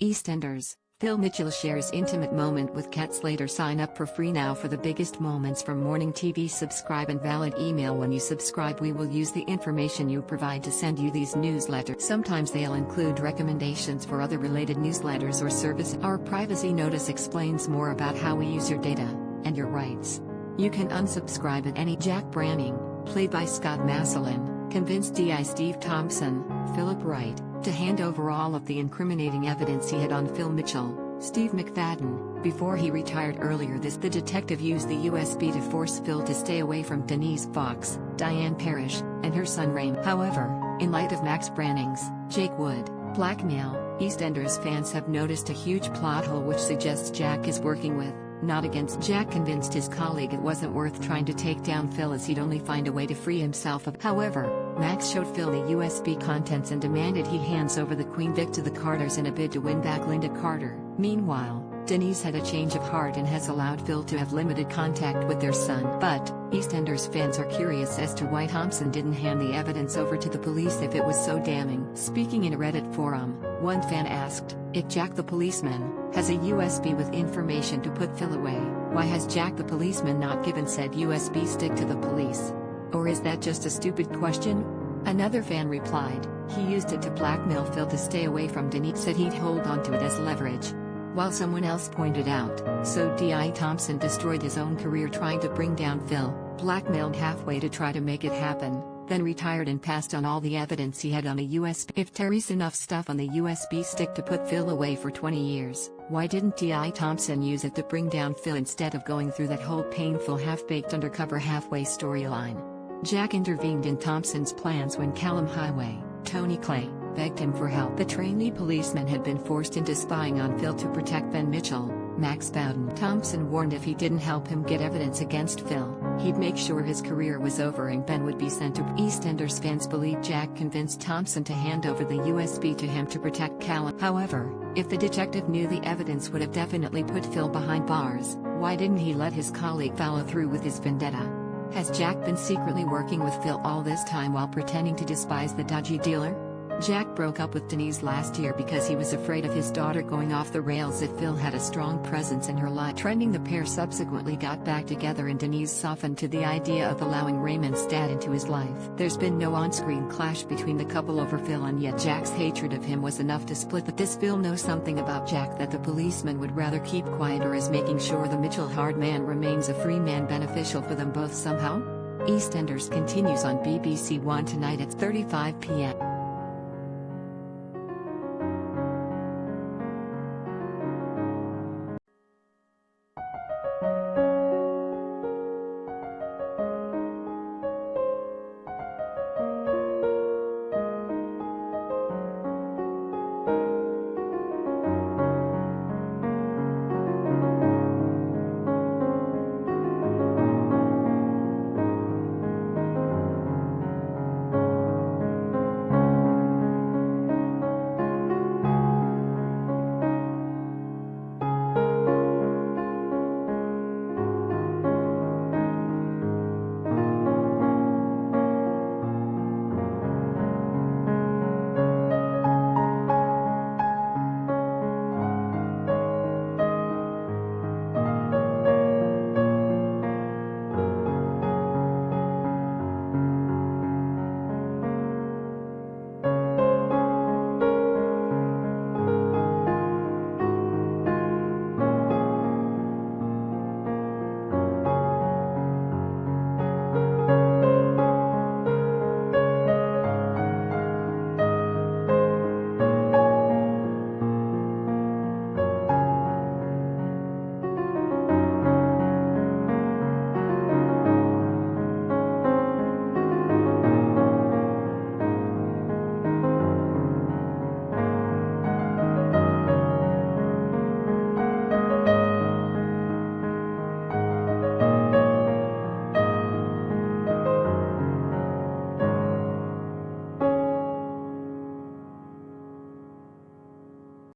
EastEnders, Phil Mitchell shares intimate moment with Kat Slater. Sign up for free now for the biggest moments from morning TV. Subscribe and valid email. When you subscribe, we will use the information you provide to send you these newsletters. Sometimes they'll include recommendations for other related newsletters or services. Our privacy notice explains more about how we use your data and your rights. You can unsubscribe at any. Jack Branning, played by Scott Massillin, convinced DI Steve Thompson, Philip Wright, to hand over all of the incriminating evidence he had on Phil Mitchell, Steve McFadden, before he retired earlier this. The detective used the USB to force Phil to stay away from Denise Fox, Diane Parrish, and her son Raymond. However, in light of Max Branning's Jake Wood blackmail, EastEnders fans have noticed a huge plot hole which suggests Jack is working with, not against. Jack convinced his colleague it wasn't worth trying to take down Phil as he'd only find a way to free himself of. However, Max showed Phil the USB contents and demanded he hands over the Queen Vic to the Carters in a bid to win back Linda Carter. Meanwhile, Denise had a change of heart and has allowed Phil to have limited contact with their son. But EastEnders fans are curious as to why Thompson didn't hand the evidence over to the police if it was so damning. Speaking in a Reddit forum, one fan asked, if Jack the policeman has a USB with information to put Phil away, why has Jack the policeman not given said USB stick to the police? Or is that just a stupid question? Another fan replied, he used it to blackmail Phil to stay away from Denise. Said he'd hold on to it as leverage. While someone else pointed out, so D.I. Thompson destroyed his own career trying to bring down Phil, blackmailed halfway to try to make it happen, then retired and passed on all the evidence he had on a USB. If there's enough stuff on the USB stick to put Phil away for 20 years, why didn't D.I. Thompson use it to bring down Phil instead of going through that whole painful half-baked undercover halfway storyline? Jack intervened in Thompson's plans when Callum Highway, Tony Clay, begged him for help. The trainee policeman had been forced into spying on Phil to protect Ben Mitchell, Max Bowden. Thompson warned if he didn't help him get evidence against Phil, he'd make sure his career was over and Ben would be sent to. EastEnders fans believe Jack convinced Thompson to hand over the USB to him to protect Callum. However, if the detective knew the evidence would have definitely put Phil behind bars, why didn't he let his colleague follow through with his vendetta? Has Jack been secretly working with Phil all this time while pretending to despise the dodgy dealer? Jack broke up with Denise last year because he was afraid of his daughter going off the rails if Phil had a strong presence in her life. Trending, the pair subsequently got back together and Denise softened to the idea of allowing Raymond's dad into his life. There's been no on-screen clash between the couple over Phil, and yet Jack's hatred of him was enough to split the. This Phil knows something about Jack that the policeman would rather keep quiet, or is making sure the Mitchell hard man remains a free man beneficial for them both somehow? EastEnders continues on BBC One tonight at 35 p.m.